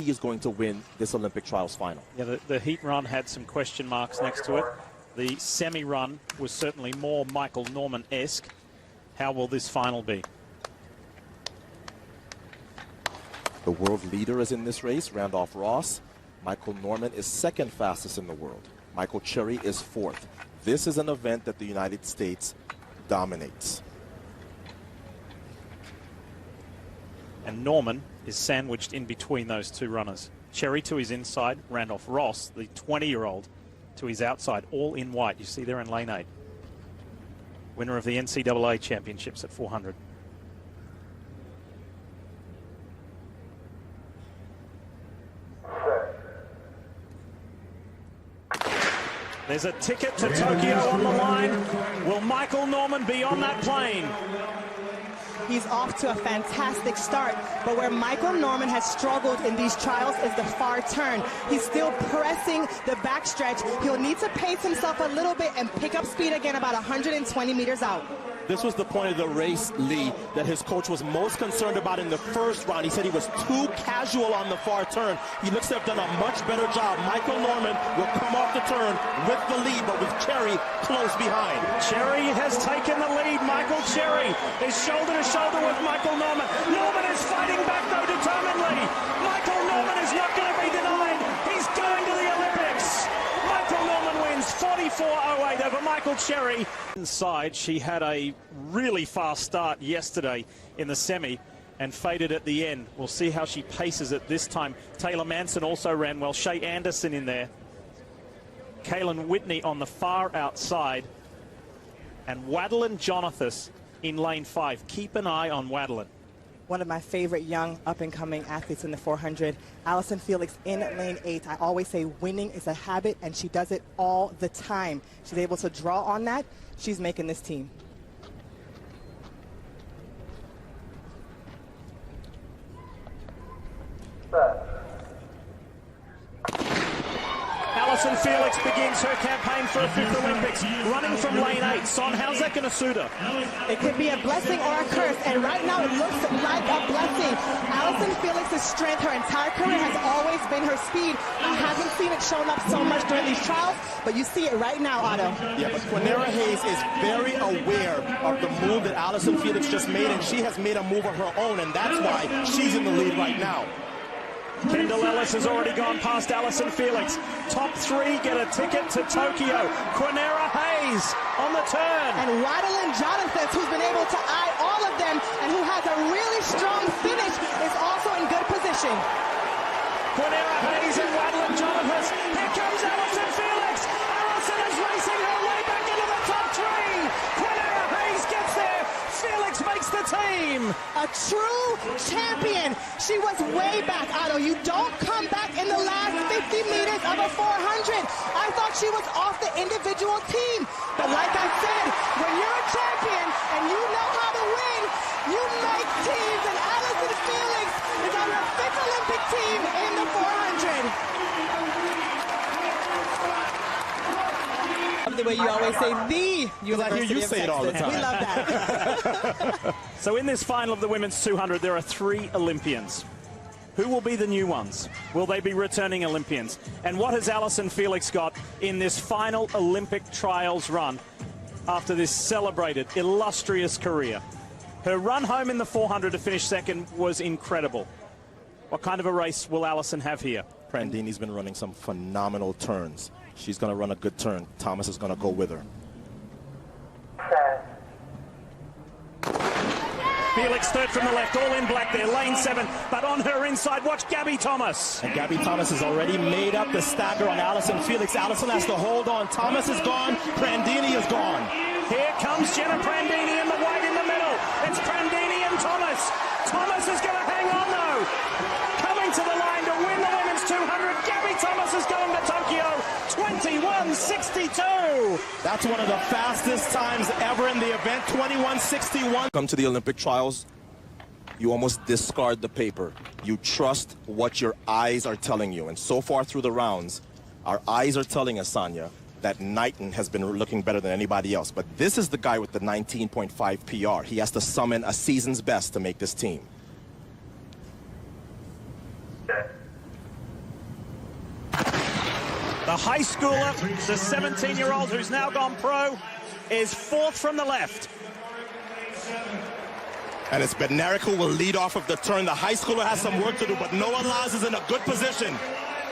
she is going to win this Olympic trials final. Yeah, the heat run had some question marks next to it. The semi-run was certainly more Michael Norman-esque. How will this final be? The world leader is in this race, Randolph Ross. Michael Norman is second fastest in the world. Michael Cherry is fourth. This is an event that the United States dominates. And Norman is sandwiched in between those two runners. Cherry to his inside, Randolph Ross, the 20-year-old, to his outside, all in white. You see there in lane 8. Winner of the NCAA championships at 400. There's a ticket to Tokyo on the line. Will Michael Norman be on that plane? He's off to a fantastic start, but where Michael Norman has struggled in these trials is the far turn. He's still pressing the backstretch. He'll need to pace himself a little bit and pick up speed again about 120 meters out. This was the point of the race, Lee, that his coach was most concerned about in the first round. He said he was too casual on the far turn. He looks to have done a much better job. Michael Norman will come off the turn with the lead, but with Cherry close behind. Cherry has taken the lead. Michael Cherry is shoulder to shoulder with Michael Norman. Norman is fighting back, though, determinedly. Michael Norman is not going to be denied. He's going to the Olympics. Michael Norman wins 44.08 over Michael Cherry. Inside, she had a really fast start yesterday in the semi and faded at the end. We'll see how she paces it this time. Taylor Manson also ran well. Shea Anderson in there. Kaylin Whitney on the far outside. And Wadelin Jonathas in lane 5. Keep an eye on Wadelin. One of my favorite young up-and-coming athletes in the 400, Allison Felix in lane 8. I always say winning is a habit, and she does it all the time. She's able to draw on that. She's making this team. Allison Felix begins her campaign for a 5th Olympics, running from lane 8. Son, how's that going to suit her? It could be a blessing or a curse, and right now it looks like a blessing. Allison Felix's strength her entire career has always been her speed. I haven't seen it shown up so much during these trials, but you see it right now, Otto. Yeah, but Quanera Hayes is very aware of the move that Allison Felix just made, and she has made a move of her own, and that's why she's in the lead right now. Kendall Ellis has already gone past Allison Felix. Top 3 get a ticket to Tokyo. Quanera Hayes on the turn. And Wadelin Jonathan, who's been able to eye all of them and who has a really strong finish, is also in good position. Quanera Hayes and Wadelin Jonathan. Here comes Allison Felix. Allison is racing her way back into the top 3. Quanera Hayes gets there. Felix makes the team. A true champion. She was way back, Otto. You don't come back in the last 50 meters of a 400. I thought she was off the individual team. But like I said, when you're a champion and you know how to win, you make teams. And Allison Felix is on her 5th Olympic team in the 400. The way you always say the University you of say it all the Texas. time. We love that. So in this final of the women's 200, there are 3 Olympians. Who will be the new ones? Will they be returning Olympians? And what has Allison Felix got in this final Olympic trials run after this celebrated, illustrious career? Her run home in the 400 to finish second was incredible. What kind of a race will Allison have here? Prandini's been running some phenomenal turns. She's going to run a good turn. Thomas is going to go with her. Felix third from the left, all in black there, lane 7, but on her inside, watch Gabby Thomas. And Gabby Thomas has already made up the stagger on Allison Felix. Allison has to hold on. Thomas is gone. Prandini is gone. Here comes Jenna Prandini in the white in the middle. It's Prandini and Thomas. Thomas is going to hang on though. Coming to the line to win the women's 200. Gabby Thomas is going to Tokyo. 21:62. That's one of the fastest times ever in the event. 21:61. Come to the Olympic trials, you almost discard the paper. You trust what your eyes are telling you. And so far through the rounds, our eyes are telling us, Sonia, that Knighton has been looking better than anybody else. But this is the guy with the 19.5 PR. He has to summon a season's best to make this team. The high schooler, the 17-year-old who's now gone pro, is fourth from the left. And it's Bednarik who will lead off of the turn. The high schooler has some work to do, but Noah Lyles is in a good position.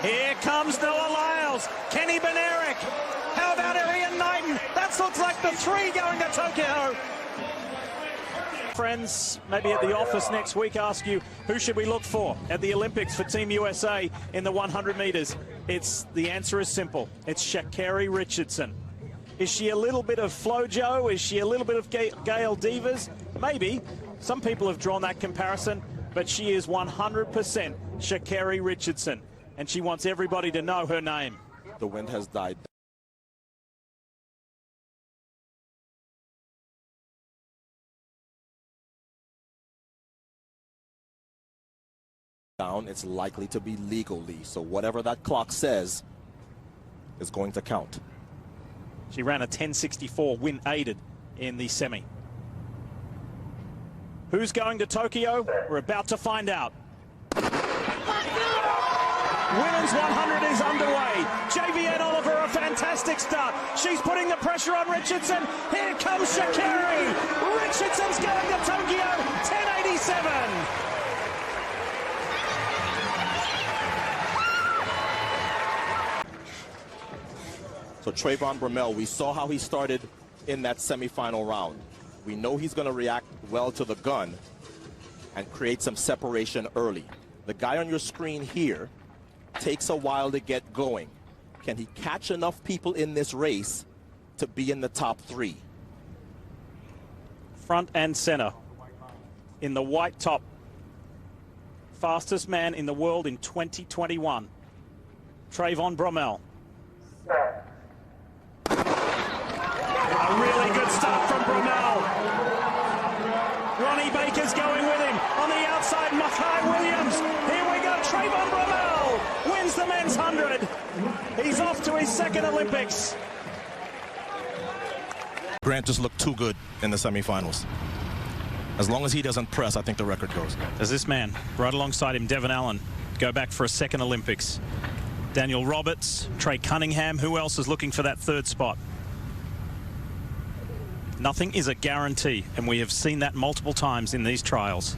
Here comes Noah Lyles, Kenny Bednarik. How about Arian Knighton? That looks like the three going to Tokyo. Friends, maybe at the office next week, ask you, who should we look for at the Olympics for Team USA in the 100 meters? The answer is simple. It's Sha'Carri Richardson. Is she a little bit of Flojo? Is she a little bit of Gail Devers? Maybe. Some people have drawn that comparison, but she is 100% Sha'Carri Richardson, and she wants everybody to know her name. The wind has died down. It's likely to be legally, so whatever that clock says is going to count. She ran a 10.64 win aided in the semi. Who's going to Tokyo? We're about to find out. Women's 100 is underway. Javianne Oliver, a fantastic start. She's putting the pressure on Richardson. Here comes Sha'Carri. Richardson's going to Tokyo, 10.87. So Trayvon Bromell, we saw how he started in that semifinal round. We know he's going to react well to the gun and create some separation early. The guy on your screen here takes a while to get going. Can he catch enough people in this race to be in the top three? Front and center in the white top. Fastest man in the world in 2021. Trayvon Bromell. A really good start from Bromell. Ronnie Baker's going with him. On the outside, Makai Williams. Here we go. Trayvon Bromell wins the men's 100. He's off to his second Olympics. Grant just looked too good in the semifinals. As long as he doesn't press, I think the record goes. Does this man, right alongside him, Devon Allen, go back for a second Olympics? Daniel Roberts, Trey Cunningham, who else is looking for that third spot? Nothing is a guarantee, and we have seen that multiple times in these trials.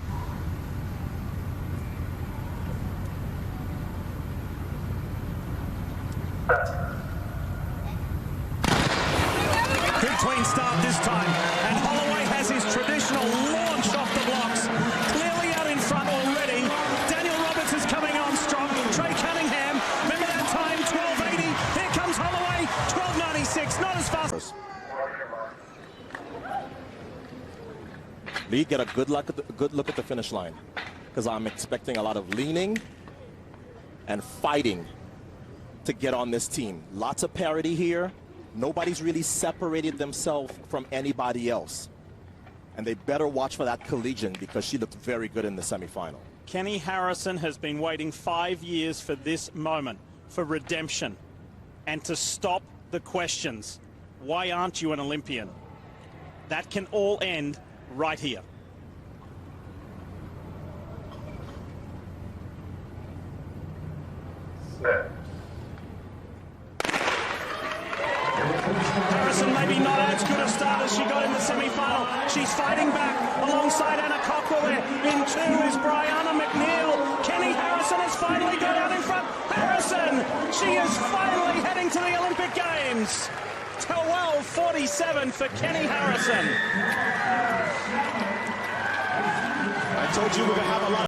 Good clean start this time, and Holloway has his traditional launch off the blocks. Clearly out in front already. Daniel Roberts is coming on strong. Trey Cunningham, remember that time, 12.80. Here comes Holloway, 12.96, not as fast. Lee, get a good look at the finish line, because I'm expecting a lot of leaning and fighting to get on this team. Lots of parity here. Nobody's really separated themselves from anybody else. And they better watch for that collision, because she looked very good in the semifinal. Kenny Harrison has been waiting 5 years for this moment, for redemption, and to stop the questions. Why aren't you an Olympian? That can all end right here. Harrison maybe not as good a start as she got in the semi-final. She's fighting back alongside Anna Cockrell there. In two is Brianna McNeil. Kenny Harrison has finally got out in front. Harrison, she is finally heading to the Olympic Games. 12.47 for Kenny Harrison. I told you we're going to have a lot